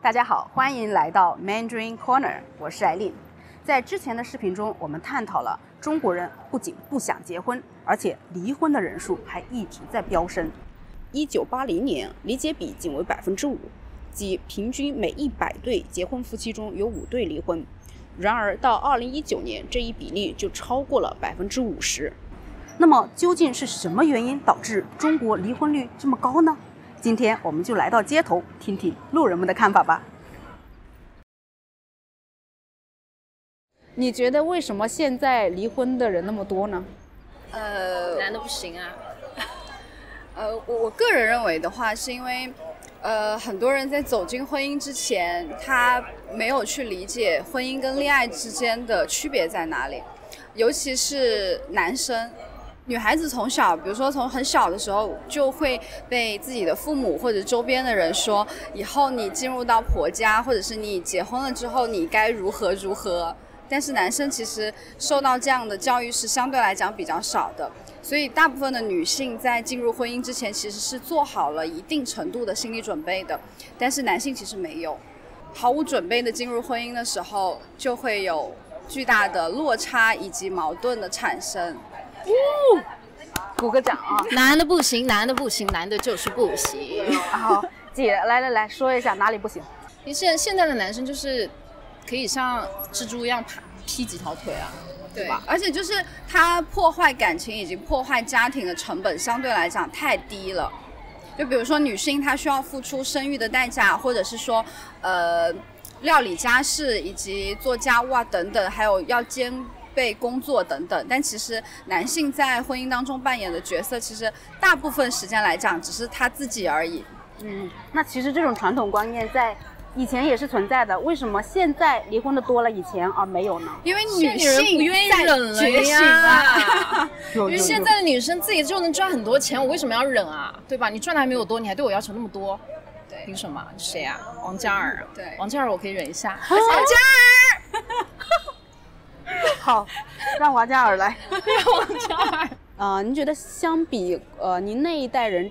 大家好，欢迎来到 Mandarin Corner， 我是艾丽。在之前的视频中，我们探讨了中国人不仅不想结婚，而且离婚的人数还一直在飙升。1980年，离结比仅为5%，即平均每100对结婚夫妻中有5对离婚。然而到2019年，这一比例就超过了50%。那么究竟是什么原因导致中国离婚率这么高呢？今天我们就来到街头，听听路人们的看法吧。你觉得为什么现在离婚的人那么多呢？男的不行啊。我个人认为的话，是因为很多人在走进婚姻之前，他没有去理解婚姻跟恋爱之间的区别在哪里，尤其是男生。女孩子从小，比如说从很小的时候，就会被自己的父母或者周边的人说，以后你进入到婆家，或者是你结婚了之后，你该如何如何。但是男生其实受到这样的教育是相对来讲比较少的，所以大部分的女性在进入婚姻之前，其实是做好了一定程度的心理准备的，但是男性其实没有，毫无准备的进入婚姻的时候，就会有巨大的落差以及矛盾的产生。鼓个掌啊！男的不行，男的不行，男的就是不行。好，姐，来说一下哪里不行？现在的男生就是可以像蜘蛛一样劈几条腿啊，对吧？而且就是他破坏感情以及破坏家庭的成本相对来讲太低了。就比如说女性她需要付出生育的代价，或者是说料理家事以及做家务啊等等，还有要兼备工作等等，但其实男性在婚姻当中扮演的角色，其实大部分时间来讲只是他自己而已。那其实这种传统观念在以前也是存在的，为什么现在离婚的多了，以前而没有呢？因为女性不愿意忍了觉醒啊！因为现在的女生自己就能赚很多钱，我为什么要忍啊？对吧？你赚的还没有多，你还对我要求那么多，对，凭什么？谁啊？王嘉尔。对，王嘉尔我可以忍一下。王嘉尔。好，让王嘉尔来。王嘉尔。您觉得相比您那一代人，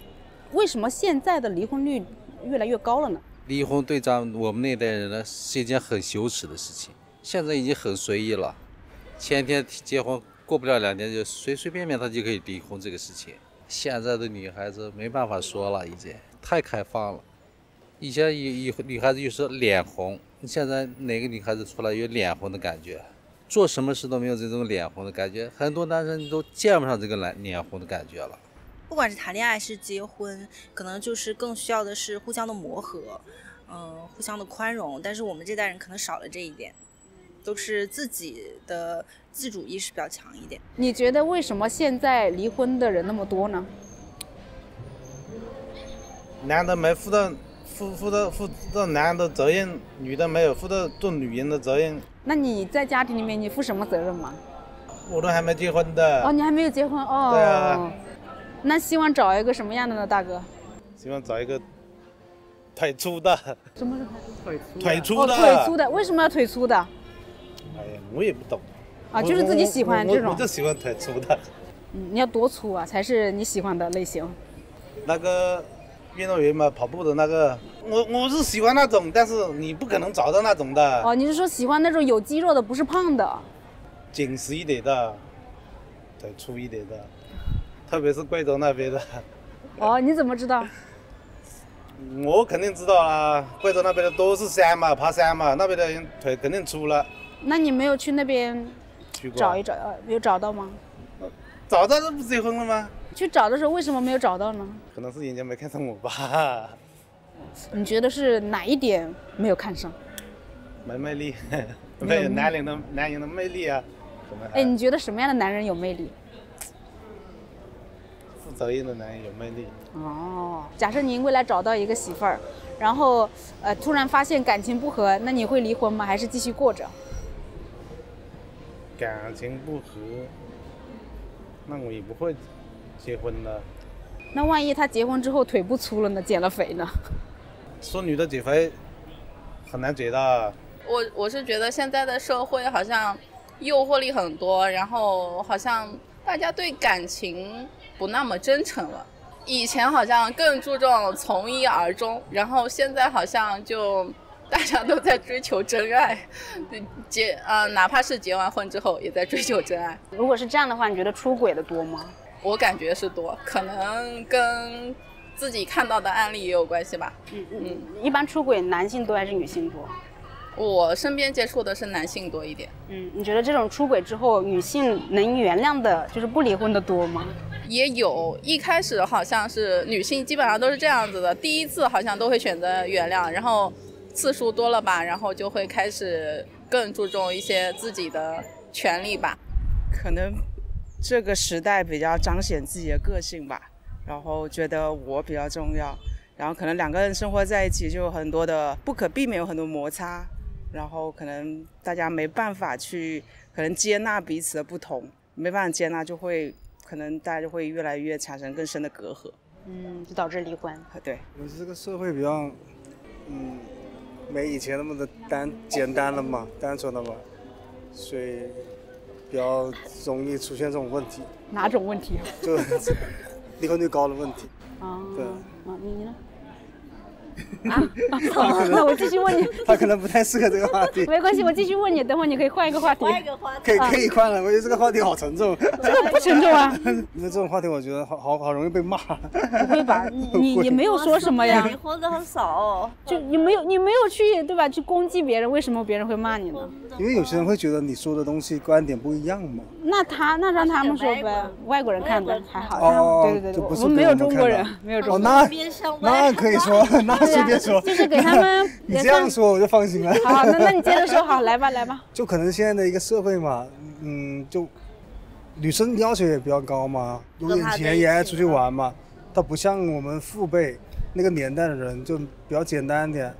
为什么现在的离婚率越来越高了呢？离婚对我们那一代人呢是一件很羞耻的事情，现在已经很随意了。前天结婚，过不了2天就随便他就可以离婚这个事情。现在的女孩子没办法说了，已经太开放了。以前女孩子就是脸红，现在哪个女孩子出来有脸红的感觉？做什么事都没有这种脸红的感觉，很多男生都见不上这个脸红的感觉了。不管是谈恋爱是结婚，可能就是更需要的是互相的磨合，互相的宽容。但是我们这代人可能少了这一点，都是自己的自主意识比较强一点。你觉得为什么现在离婚的人那么多呢？男的没负到男的责任，女的没有负到做女人的责任。那你在家庭里面你负什么责任吗？我都还没结婚的。哦，你还没有结婚哦。对啊。那希望找一个什么样的呢，大哥？希望找一个腿粗的。什么是腿粗的？腿粗的，为什么要腿粗的？哎呀，我也不懂。就是自己喜欢这种。我就喜欢腿粗的。你要多粗啊，才是你喜欢的类型？那个运动员嘛，跑步的那个，我是喜欢那种，但是你不可能找到那种的。哦，你是说喜欢那种有肌肉的，不是胖的？紧实一点的，腿粗一点的。特别是贵州那边的。哦，你怎么知道？我肯定知道啦，贵州那边的都是山嘛，爬山嘛，那边的人腿肯定粗了。那你没有去那边找一找，有找到吗？找到这不结婚了吗？去找的时候为什么没有找到呢？可能是人家没看上我吧。你觉得是哪一点没有看上？没魅力，没有男人的魅力啊。哎，你觉得什么样的男人有魅力？负责任的男人有魅力。哦，假设您未来找到一个媳妇儿，然后突然发现感情不合，那你会离婚吗？还是继续过着？感情不合，那我也不会结婚的。那万一他结婚之后腿不粗了呢，减了肥呢？说女的减肥很难减的。我是觉得现在的社会好像诱惑力很多，然后好像大家对感情不那么真诚了。以前好像更注重从一而终，然后现在好像就大家都在追求真爱，哪怕是结完婚之后也在追求真爱。如果是这样的话，你觉得出轨的多吗？我感觉是多，可能跟自己看到的案例也有关系吧。一般出轨男性多还是女性多？我身边接触的是男性多一点。你觉得这种出轨之后，女性能原谅的，就是不离婚的多吗？也有，一开始好像是女性基本上都是这样子的，第一次好像都会选择原谅，然后次数多了吧，然后就会开始更注重一些自己的权利吧。可能这个时代比较彰显自己的个性吧，然后觉得我比较重要，然后可能两个人生活在一起就有很多的不可避免，有很多摩擦，然后可能大家没办法去可能接纳彼此的不同，没办法接纳，就会可能大家就会越来越产生更深的隔阂，就导致离婚。对，我们这个社会比较没以前那么的简单了嘛，单纯了嘛，所以比较容易出现这种问题。哪种问题？就离婚率高的问题。对。你呢？那我继续问你。他可能不太适合这个话题。没关系，我继续问你，等会儿你可以换一个话题。可以换了，我觉得这个话题好沉重。这个不沉重啊。因为这种话题，我觉得好容易被骂。不会吧？你没有说什么呀？离婚的很少，就你没有去对吧？去攻击别人，为什么别人会骂你呢？因为有些人会觉得你说的东西观点不一样嘛。那让他们说呗，外国人看的还好。对，我们没有中国人，没有中国人。那可以说，那随便说。就是给他们。你这样说我就放心了。好，那你接着说，好，来吧。就可能现在的一个社会嘛，就女生要求也比较高嘛，有点钱也爱出去玩嘛。她不像我们父辈那个年代的人，就比较简单一点，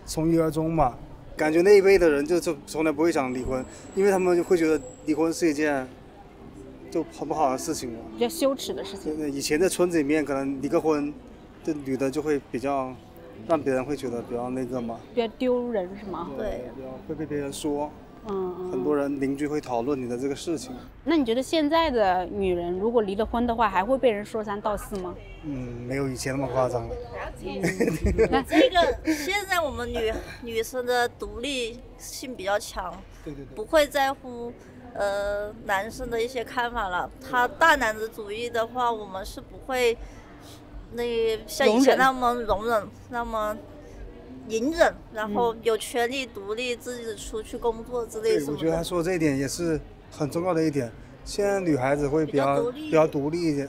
从一而终嘛。感觉那一辈的人就从来不会想离婚，因为他们就会觉得离婚是一件就很不好的事情嘛，比较羞耻的事情。以前在村子里面，可能离个婚，这女的就会比较让别人会觉得比较那个嘛，比较丢人是吗？对，比较会被别人说。很多人邻居会讨论你的这个事情。那你觉得现在的女人如果离了婚的话，还会被人说三道四吗？没有以前那么夸张了。这个现在我们女生的独立性比较强，对，不会在乎男生的一些看法了。他大男子主义的话，我们是不会像以前那么容忍，那么隐忍，然后有权利独立自己出去工作之类什么的。我觉得他说这一点也是很重要的一点。现在女孩子会比较独立一点。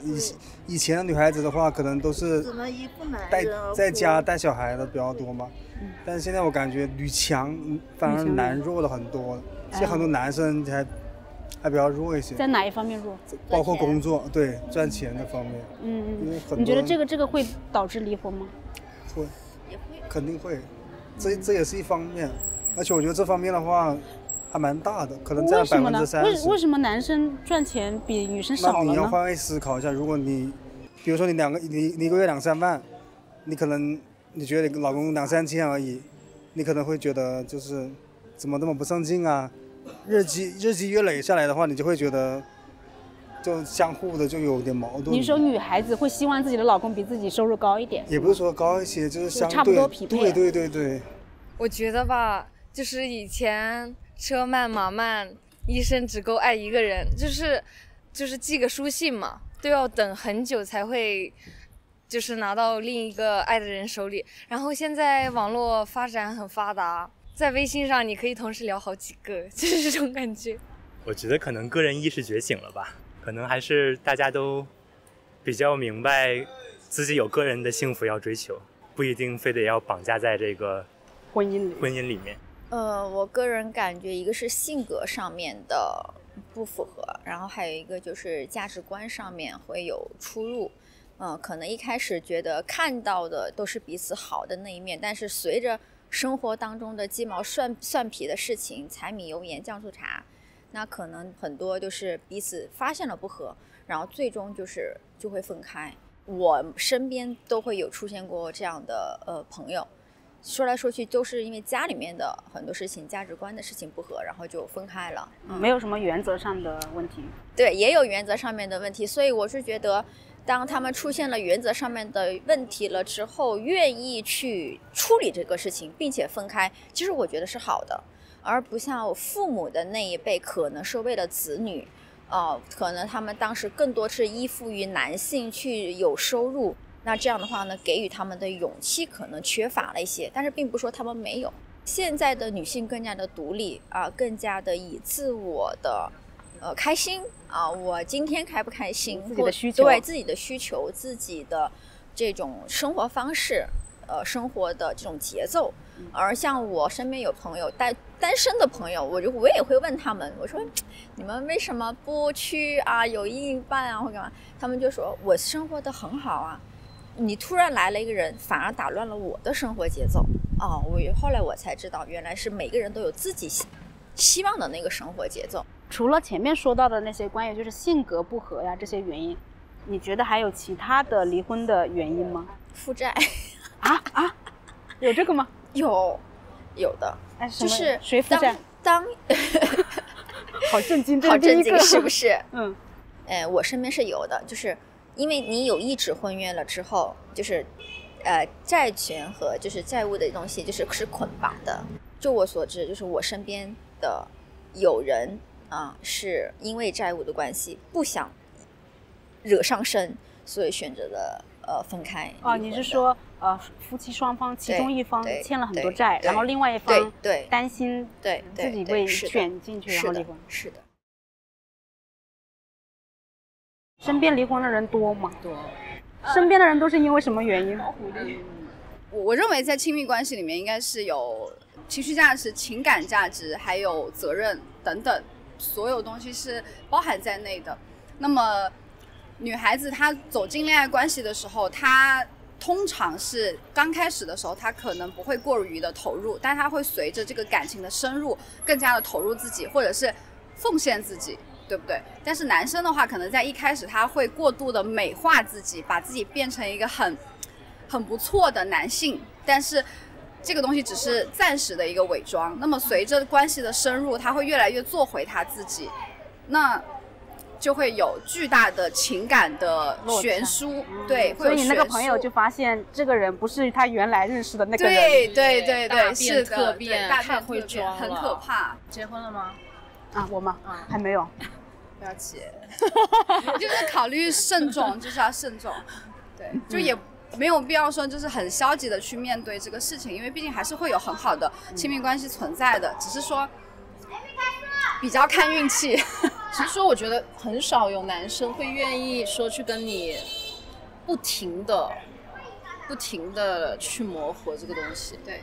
以前的女孩子的话，可能都是只能依附男人，在家带小孩的比较多嘛。但是现在我感觉女强反而男弱了很多。现在很多男生还比较弱一些。在哪一方面弱？包括工作，对，赚钱的方面。因为很多你觉得这个会导致离婚吗？会，肯定会。这也是一方面，而且我觉得这方面的话还蛮大的，可能占30%。为什么男生赚钱比女生少了呢？那你要换位思考一下，如果你，比如说你一个月2-3万，你可能你觉得你老公2-3千而已，你可能会觉得就是怎么那么不上进啊？日积月累下来的话，你就会觉得就相互的就有点矛盾。你说女孩子会希望自己的老公比自己收入高一点？也不是说高一些，就是相对差不多匹配。对。我觉得吧，就是以前车慢马慢，一生只够爱一个人，就是寄个书信嘛，都要等很久才会就是拿到另一个爱的人手里。然后现在网络发展很发达，在微信上你可以同时聊好几个，就是这种感觉。我觉得可能个人意识觉醒了吧，可能还是大家都比较明白自己有个人的幸福要追求，不一定非得要绑架在这个婚姻里面。我个人感觉一个是性格上面的不符合，然后还有一个就是价值观上面会有出入。可能一开始觉得看到的都是彼此好的那一面，但是随着生活当中的鸡毛蒜皮的事情，柴米油盐酱醋茶，那可能很多就是彼此发现了不合，然后最终就会分开。我身边都会有出现过这样的朋友，说来说去都是因为家里面的很多事情、价值观的事情不合，然后就分开了。没有什么原则上的问题。对，也有原则上面的问题，所以我是觉得当他们出现了原则上面的问题了之后，愿意去处理这个事情，并且分开，其实我觉得是好的，而不像我父母的那一辈，可能是为了子女，可能他们当时更多是依附于男性去有收入，那这样的话呢，给予他们的勇气可能缺乏了一些，但是并不说他们没有。现在的女性更加的独立更加的以自我的开心我今天开不开心，自己的需求，对自己的需求，自己的这种生活方式，生活的这种节奏。而像我身边有朋友单身的朋友，我也会问他们，我说你们为什么不去有另一半或干嘛？他们就说我生活的很好你突然来了一个人，反而打乱了我的生活节奏后来我才知道，原来是每个人都有自己希望的那个生活节奏。除了前面说到的那些关于就是性格不合呀这些原因，你觉得还有其他的离婚的原因吗？负债有这个吗？有的，就是谁负债？好震惊，好震惊，是不是？我身边是有的，就是因为你有一纸婚约了之后，就是债权和就是债务的东西是捆绑的。就我所知，就是我身边的有人是因为债务的关系不想惹上身，所以选择了分开。你是说夫妻双方其中一方欠了很多债，然后另外一方担心自己被卷进去，然后离婚？是的。身边离婚的人多吗？多。身边的人都是因为什么原因？我认为在亲密关系里面应该是有情绪价值、情感价值，还有责任等等，所有东西是包含在内的。那么女孩子她走进恋爱关系的时候，她通常是刚开始的时候她可能不会过于的投入，但她会随着这个感情的深入更加的投入自己，或者是奉献自己，对不对？但是男生的话可能在一开始他会过度的美化自己，把自己变成一个很不错的男性，但是这个东西只是暂时的一个伪装。那么随着关系的深入，他会越来越做回他自己，那就会有巨大的情感的悬殊。对，所以你那个朋友就发现这个人不是他原来认识的那个人。对，是的，太会装了，很可怕。结婚了吗？我吗？还没有。不要急，就是考虑慎重，就是要慎重。对，就也没有必要说就是很消极的去面对这个事情，因为毕竟还是会有很好的亲密关系存在的，只是说比较看运气。其实说我觉得很少有男生会愿意说去跟你不停的去磨合这个东西。对，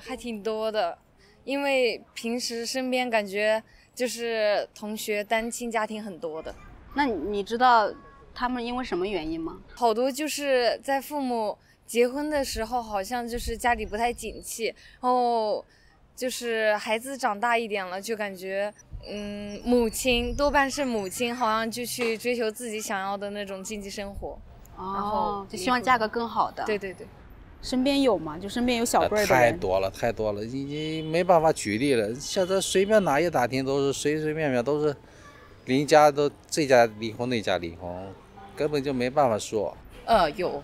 还挺多的，因为平时身边感觉就是同学单亲家庭很多的。那你知道他们因为什么原因吗？好多就是在父母结婚的时候好像就是家里不太景气，然后就是孩子长大一点了就感觉母亲多半是母亲好像就去追求自己想要的那种经济生活，然后就希望嫁个更好的。对，身边有吗？就身边有小辈的人？太多了，已经没办法举例了。现在随便哪一打听都是随便都是邻家都这家离婚那家离婚，根本就没办法说。有。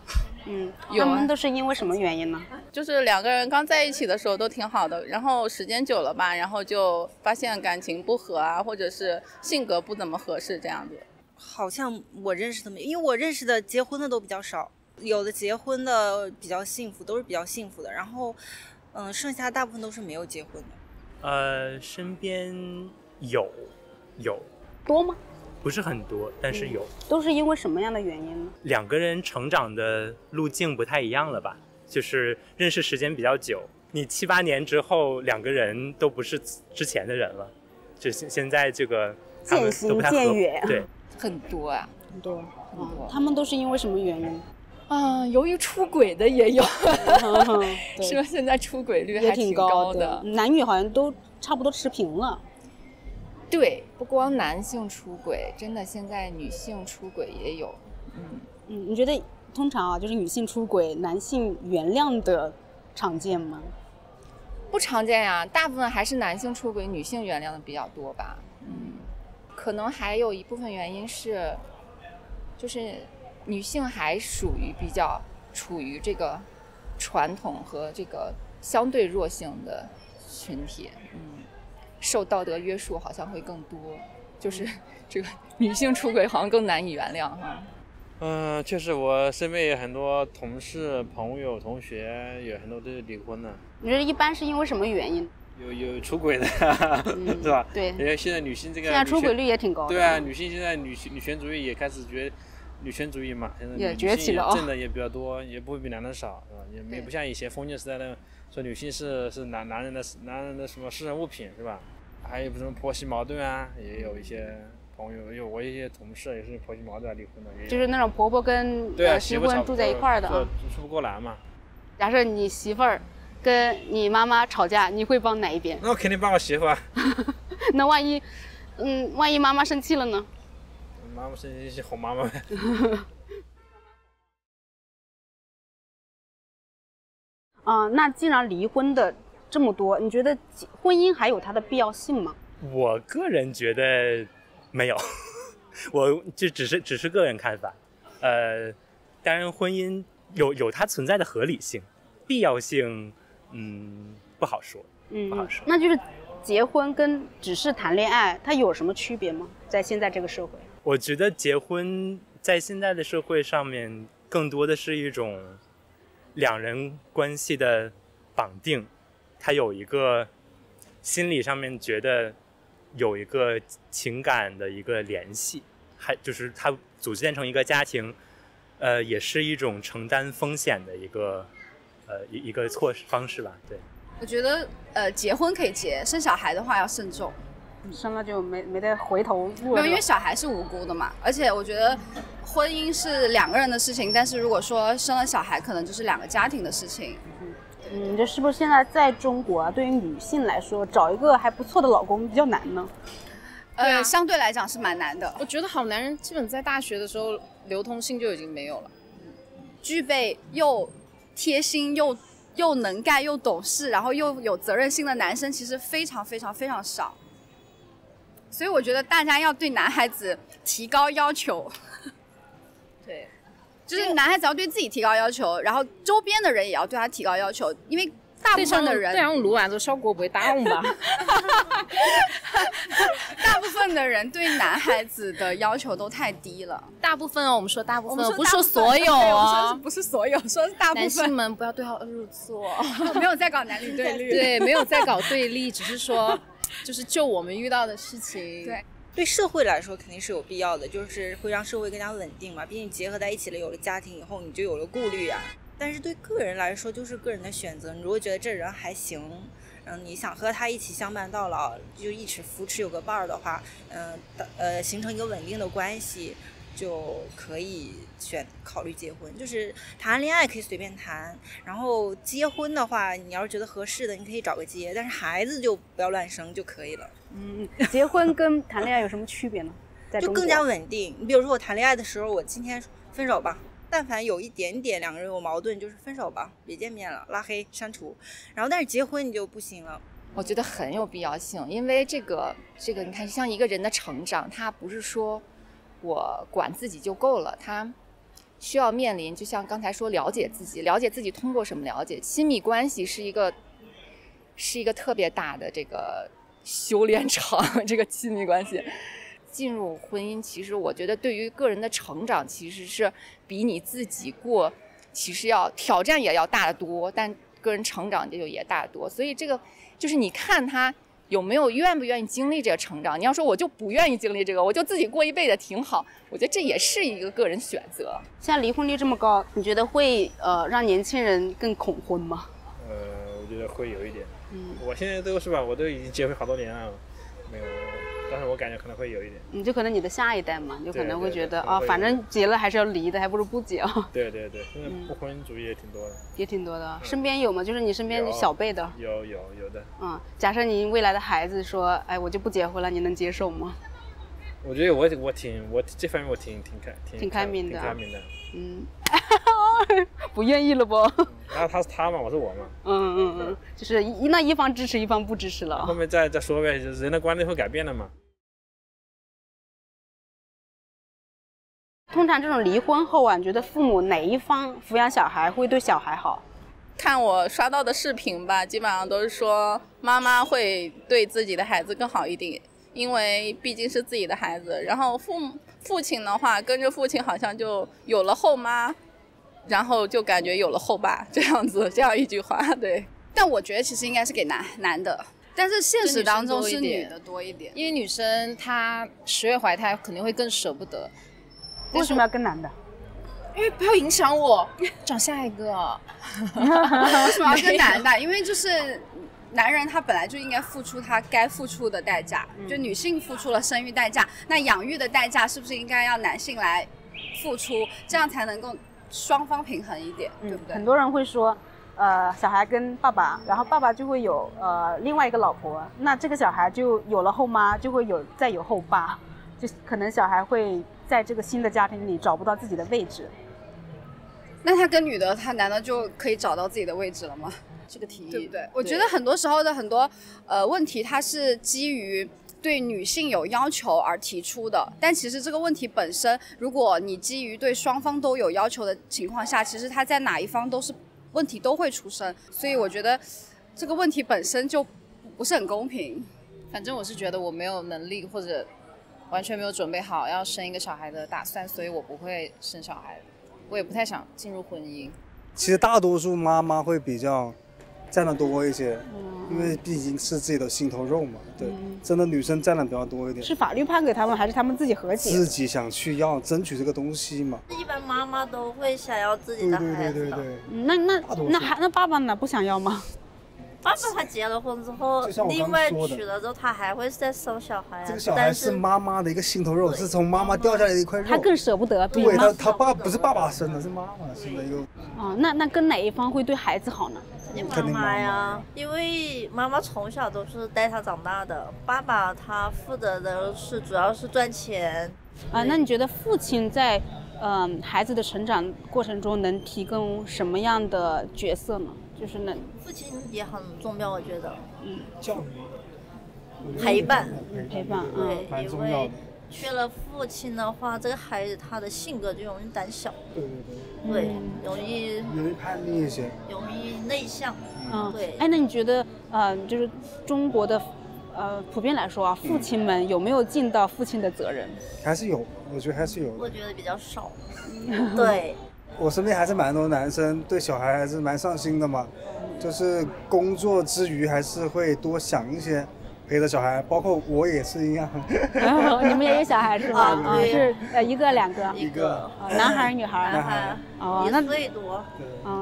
他们都是因为什么原因呢？就是两个人刚在一起的时候都挺好的，然后时间久了吧，然后就发现感情不合或者是性格不怎么合适这样子。好像我认识的没，因为我认识的结婚的都比较少，有的结婚的比较幸福，都是比较幸福的，然后剩下大部分都是没有结婚的。身边有多吗？不是很多，但是有。都是因为什么样的原因呢？两个人成长的路径不太一样了吧，就是认识时间比较久，你7、8年之后两个人都不是之前的人了，就现在这个渐行渐远。对，很多很多。他们都是因为什么原因？由于出轨的也有，说现在出轨率还挺高的，男女好像都差不多持平了。对，不光男性出轨，真的现在女性出轨也有。你觉得通常就是女性出轨，男性原谅的常见吗？不常见呀，大部分还是男性出轨，女性原谅的比较多吧。可能还有一部分原因是，就是女性还属于比较处于这个传统和这个相对弱性的群体，受道德约束好像会更多，就是这个女性出轨好像更难以原谅哈。确实，我身边有很多同事、朋友、同学，有很多都离婚了。你觉得一般是因为什么原因？有出轨的，是吧？对。因为现在女性这个现在出轨率也挺高的。对啊，女性现在女权主义也开始女权主义嘛，现在也崛起了啊，挣的也比较多，也不会比男的少，是吧？也不像以前封建时代的说女性是男人的什么私人物品，是吧？还有什么婆媳矛盾啊，也有一些朋友，我一些同事也是婆媳矛盾离婚的，就是那种婆婆跟媳妇住在一块儿的啊，处不过来嘛。假设你媳妇儿跟你妈妈吵架，你会帮哪一边？那我肯定帮我媳妇啊。那万一妈妈生气了呢？妈妈生气哄妈妈呗。那既然离婚的这么多，你觉得婚姻还有它的必要性吗？我个人觉得没有，我就只是个人看法。当然婚姻有它存在的合理性，必要性，不好说，不好说。那就是结婚跟只是谈恋爱，它有什么区别吗？在现在这个社会，我觉得结婚在现在的社会上面，更多的是一种两人关系的绑定，它有一个心理上面觉得有一个情感的一个联系，还就是它组建成一个家庭，也是一种承担风险的一个方式吧。对，我觉得结婚可以结，生小孩的话要慎重。生了就没得回头路了。没有，因为小孩是无辜的嘛。而且我觉得婚姻是两个人的事情，但是如果说生了小孩，可能就是两个家庭的事情。这是不是现在在中国啊，对于女性来说，找一个还不错的老公比较难呢？相对来讲是蛮难的。我觉得好男人基本在大学的时候流通性就已经没有了，具备又贴心又能干又懂事，然后又有责任心的男生其实非常非常非常少。所以我觉得大家要对男孩子提高要求。对，就是男孩子要对自己提高要求，然后周边的人也要对他提高要求，因为大部分的人这样录完之后效果不会大吧？大部分的人对男孩子的要求都太低了。大部分我们说大部分，不是说所有哦，不是所有，说是大部分。男性们不要对号入座，没有在搞男女对立。对，没有在搞对立，只是说，就是就我们遇到的事情。对社会来说肯定是有必要的，就是会让社会更加稳定嘛。毕竟结合在一起了，有了家庭以后，你就有了顾虑啊。但是对个人来说，就是个人的选择。你如果觉得这人还行，你想和他一起相伴到老，就一起扶持有个伴儿的话，形成一个稳定的关系，就可以考虑结婚。就是谈恋爱可以随便谈，然后结婚的话，你要是觉得合适的，你可以找个结，但是孩子就不要乱生就可以了。结婚跟谈恋爱有什么区别呢？就更加稳定。你比如说我谈恋爱的时候，我今天分手吧，但凡有一点点两个人有矛盾，就是分手吧，别见面了，拉黑删除。然后但是结婚你就不行了。我觉得很有必要性，因为这个你看，像一个人的成长，他不是说我管自己就够了，他需要面临，就像刚才说，了解自己通过什么了解？亲密关系是一个特别大的这个修炼场，这个亲密关系。进入婚姻，其实我觉得对于个人的成长，其实是比你自己过，其实要挑战也要大得多，但个人成长也大得多。所以这个就是你看他有没有愿不愿意经历这个成长。你要说我就不愿意经历这个，我就自己过一辈子挺好，我觉得这也是一个个人选择。现在离婚率这么高，你觉得会让年轻人更恐婚吗？我觉得会有一点。我现在都是吧，我都已经结婚好多年了，没有。但是我感觉可能会有一点，就可能你的下一代嘛，就可能会觉得反正结了还是要离的，还不如不结啊。对，现在不婚主义也挺多的，也挺多的。身边有吗？就是你身边小辈的？有的。假设你未来的孩子说，哎，我就不结婚了，你能接受吗？我觉得我这方面我挺开明的。不愿意了不？然后他是他嘛，我是我嘛。就是那一方支持，一方不支持了。后面再说呗，人的观念会改变的嘛。通常这种离婚后啊，你觉得父母哪一方抚养小孩会对小孩好？看我刷到的视频吧，基本上都是说妈妈会对自己的孩子更好一点，因为毕竟是自己的孩子。然后父亲的话，跟着父亲好像就有了后妈，然后就感觉有了后爸这样子，这样一句话。对，但我觉得其实应该是给男的，但是现实当中是女的多一点，因为女生她10月怀胎肯定会更舍不得。为什么要跟男的？因为不要影响我找下一个。为什么要跟男的？因为就是男人他本来就应该付出他该付出的代价，就女性付出了生育代价，那养育的代价是不是应该要男性来付出，这样才能够双方平衡一点，对不对？很多人会说，小孩跟爸爸，然后爸爸就会有另外一个老婆，那这个小孩就有了后妈，就会再有后爸，就可能小孩会在这个新的家庭里找不到自己的位置。那他跟女的，他难道就可以找到自己的位置了吗？这个提议，对不对？我觉得很多时候的很多问题，它是基于对女性有要求而提出的，但其实这个问题本身，如果你基于对双方都有要求的情况下，其实它在哪一方都是问题都会出生，所以我觉得这个问题本身就不是很公平。反正我是觉得我没有能力或者完全没有准备好要生一个小孩的打算，所以我不会生小孩，我也不太想进入婚姻。其实大多数妈妈会比较占的多一些，因为毕竟是自己的心头肉嘛。对，真的女生占的比较多一点。是法律判给他们，还是他们自己和解？自己想去要争取这个东西嘛。一般妈妈都会想要自己的孩子的。对。那爸爸呢？不想要吗？爸爸他结了婚之后，另外娶了之后，他还会再生小孩。这个小孩是妈妈的一个心头肉，是从妈妈掉下来的一块肉。他更舍不得。对，他爸不是爸爸生的，是妈妈生的一个。哦，那跟哪一方会对孩子好呢？肯定妈妈呀，因为妈妈从小都是带他长大的，爸爸他负责的是主要是赚钱。那你觉得父亲在孩子的成长过程中能提供什么样的角色呢？就是父亲也很重要，我觉得。教育。陪伴。陪伴，对，因为缺了父亲的话，这个孩子他的性格就容易胆小。对，容易叛逆一些，容易内向。对。那你觉得就是中国的普遍来说啊，父亲们有没有尽到父亲的责任？还是有，我觉得还是有。我觉得比较少。对。我身边还是蛮多男生对小孩还是蛮上心的嘛，就是工作之余还是会多想一些陪着小孩，包括我也是一样。你们也有小孩是吗？是一个两个？一个。男孩女孩？男孩。哦，1岁多。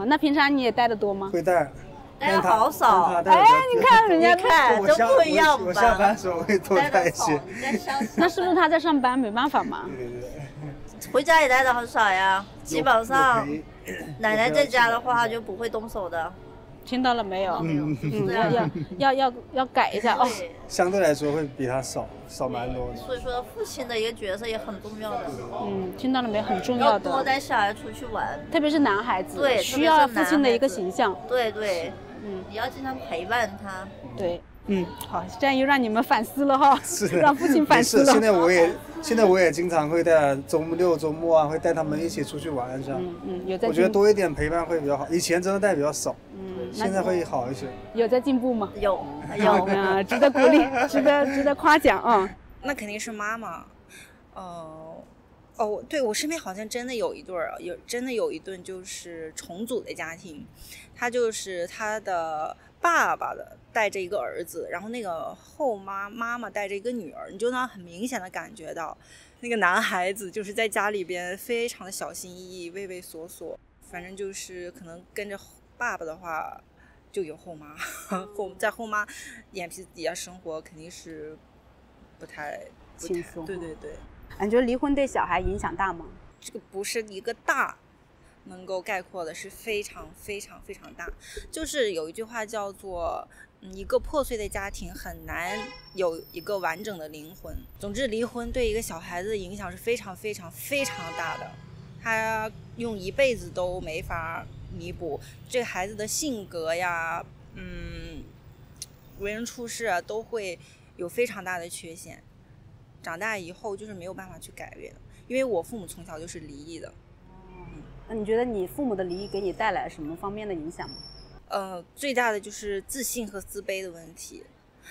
那平常你也带得多吗？会带。带的好少。你看人家看就不一样吧。我下班时候会多带一些。那是不是他在上班没办法嘛？对。回家也带的很少呀，基本上奶奶在家的话就不会动手的。听到了没有？要改一下哦。相对来说会比他少蛮多的。所以说父亲的一个角色也很重要的。听到了没有？很重要的。要多带小孩出去玩，特别是男孩子，对，需要父亲的一个形象。对，你要经常陪伴他。对。好，这样又让你们反思了哈，让父亲反思了。现在我也经常会带周六周末啊，会带他们一起出去玩一下。有在。我觉得多一点陪伴会比较好，以前真的带比较少，现在会好一些。有在进步吗？有值得鼓励，值得夸奖啊。那肯定是妈妈，对，我身边好像真的有一对儿，真的有一对就是重组的家庭，他就是他的爸爸带着一个儿子，然后那个后妈妈带着一个女儿，你就能很明显的感觉到，那个男孩子就是在家里边非常的小心翼翼、畏畏缩缩，反正就是可能跟着爸爸的话就有后妈，在后妈眼皮子底下生活肯定是不太轻松。对。你觉得离婚对小孩影响大吗？这个不是一个大能够概括的，是非常非常非常大。就是有一句话叫做一个破碎的家庭很难有一个完整的灵魂。总之离婚对一个小孩子的影响是非常非常非常大的，他用一辈子都没法弥补，这个孩子的性格呀为人处事啊都会有非常大的缺陷。长大以后就是没有办法去改变的，因为我父母从小就是离异的。那你觉得你父母的离异给你带来什么方面的影响吗？最大的就是自信和自卑的问题。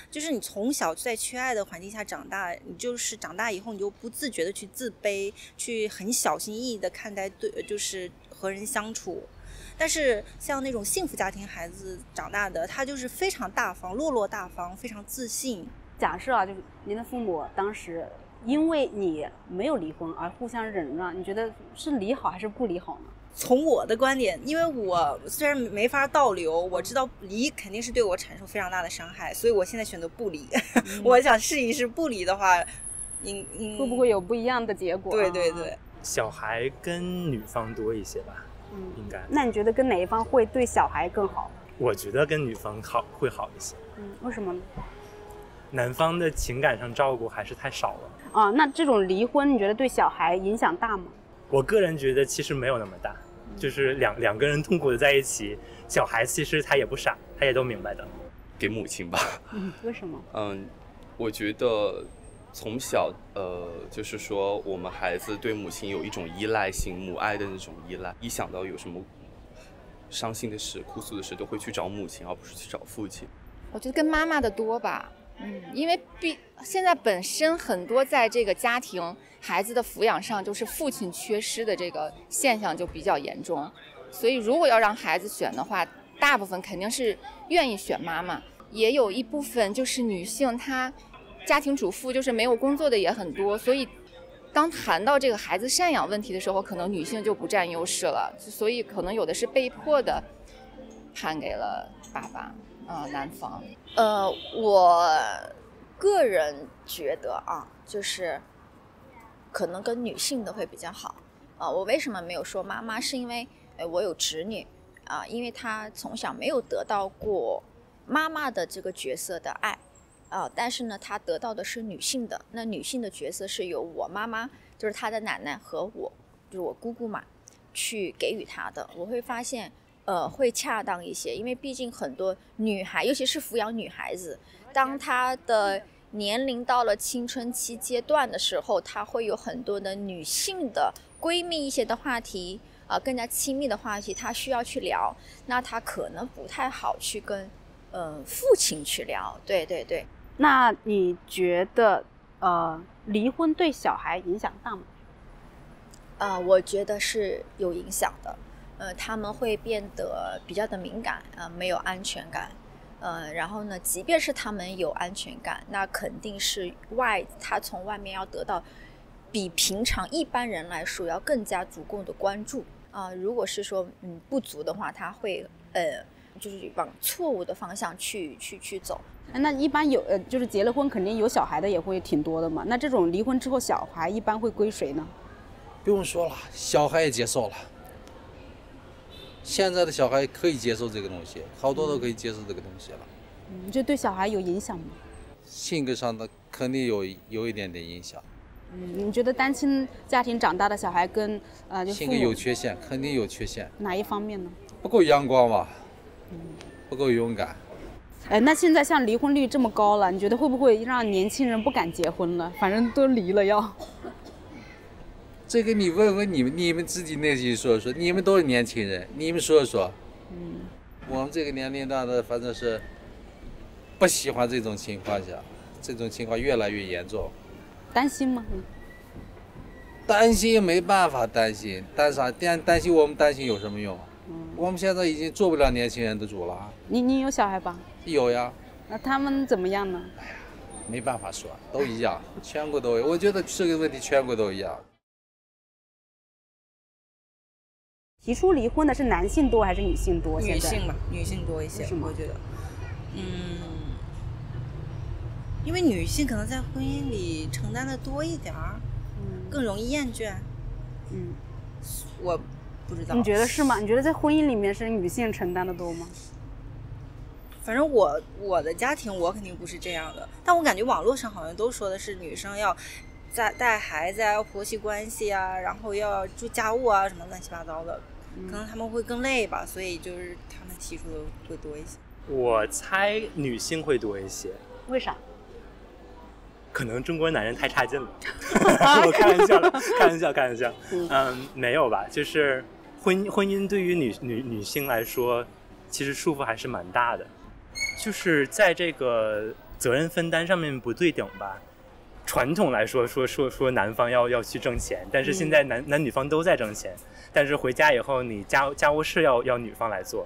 就是你从小在缺爱的环境下长大，你就是长大以后你就不自觉的去自卑，去很小心翼翼的看待就是和人相处。但是像那种幸福家庭孩子长大的，他就是非常大方，落落大方，非常自信。假设啊，就是您的父母当时因为你没有离婚而互相忍让，你觉得是离好还是不离好呢？从我的观点，因为我虽然没法倒流，我知道离肯定是对我产生非常大的伤害，所以我现在选择不离。我想试一试不离的话，会不会有不一样的结果？对对对，小孩跟女方多一些吧，应该。那你觉得跟哪一方会对小孩更好？我觉得跟女方会好一些。为什么呢？男方的情感上照顾还是太少了。那这种离婚，你觉得对小孩影响大吗？我个人觉得其实没有那么大，就是两个人痛苦的在一起，小孩其实他也不傻，他也都明白的。给母亲吧。为什么？我觉得从小就是说我们孩子对母亲有一种依赖性，母爱的那种依赖，一想到有什么伤心的事、哭诉的事，都会去找母亲，而不是去找父亲。我觉得跟妈妈的多吧。因为现在本身很多在这个家庭孩子的抚养上，就是父亲缺失的这个现象就比较严重，所以如果要让孩子选的话，大部分肯定是愿意选妈妈，也有一部分就是女性她家庭主妇就是没有工作的也很多，所以当谈到这个孩子赡养问题的时候，可能女性就不占优势了，所以可能有的是被迫的判给了爸爸。男方，我个人觉得就是可能跟女性的会比较好。我为什么没有说妈妈？是因为我有侄女因为她从小没有得到过妈妈的这个角色的爱但是呢，她得到的是女性的。那女性的角色是由我妈妈，就是她的奶奶和我，就是我姑姑嘛，去给予她的。我会发现。会恰当一些，因为毕竟很多女孩，尤其是抚养女孩子，当她的年龄到了青春期阶段的时候，她会有很多的女性的闺蜜一些的话题更加亲密的话题，她需要去聊，那她可能不太好去跟父亲去聊。对对对。那你觉得离婚对小孩影响大吗？我觉得是有影响的。他们会变得比较的敏感没有安全感然后呢，即便是他们有安全感，那肯定是他从外面要得到比平常一般人来说要更加足够的关注如果是说不足的话，他会就是往错误的方向去走。那一般有就是结了婚肯定有小孩的也会挺多的嘛，那这种离婚之后小孩一般会归谁呢？不用说了，小孩也接受了。现在的小孩可以接受这个东西，好多都可以接受这个东西了。这对小孩有影响吗？性格上的肯定有一点点影响。你觉得单亲家庭长大的小孩跟就性格有缺陷，肯定有缺陷。哪一方面呢？不够阳光吧，不够勇敢。那现在像离婚率这么高了，你觉得会不会让年轻人不敢结婚了？反正都离了要。这个你问问你们自己内心说说，你们都是年轻人，你们说说。我们这个年龄段的反正是不喜欢这种情况下，这种情况越来越严重。担心吗？担心没办法担心，担心我们担心有什么用？我们现在已经做不了年轻人的主了。你有小孩吧？有呀。那他们怎么样呢？哎呀，没办法说，都一样，全国都有。我觉得这个问题全国都一样。提出离婚的是男性多还是女性多？女性吧，女性多一些，我觉得。因为女性可能在婚姻里承担的多一点儿，更容易厌倦。我不知道。你觉得是吗？你觉得在婚姻里面是女性承担的多吗？反正我的家庭我肯定不是这样的，但我感觉网络上好像都说的是女生要带孩子要婆媳关系然后要做家务什么乱七八糟的。可能他们会更累吧，所以就是他们提出的会多一些。我猜女性会多一些。为啥？可能中国男人太差劲了。我开玩笑。没有吧？就是婚姻对于女性来说，其实束缚还是蛮大的，就是在这个责任分担上面不对等吧。传统来说男方要去挣钱，但是现在男女方都在挣钱，但是回家以后你家务事要女方来做，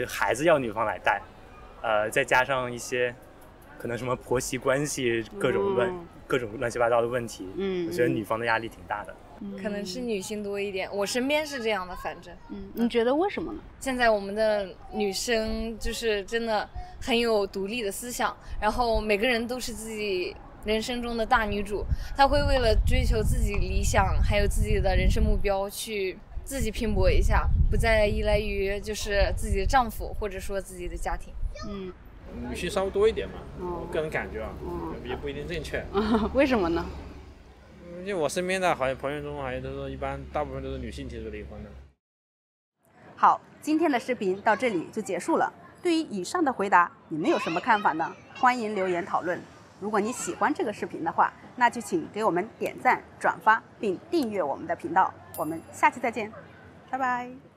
孩子要女方来带，再加上一些可能什么婆媳关系各种乱七八糟的问题，我觉得女方的压力挺大的。可能是女性多一点，我身边是这样的，反正。你觉得为什么呢？现在我们的女生就是真的很有独立的思想，然后每个人都是自己人生中的大女主，她会为了追求自己理想还有自己的人生目标去自己拼搏一下，不再依赖于就是自己的丈夫或者说自己的家庭。女性稍微多一点嘛，我个人感觉也不一定正确。为什么呢？因为我身边的好像朋友中，好像都说一般大部分都是女性提出离婚的。好，今天的视频到这里就结束了。对于以上的回答，你们有什么看法呢？欢迎留言讨论。如果你喜欢这个视频的话，那就请给我们点赞、转发并订阅我们的频道。我们下期再见，拜拜。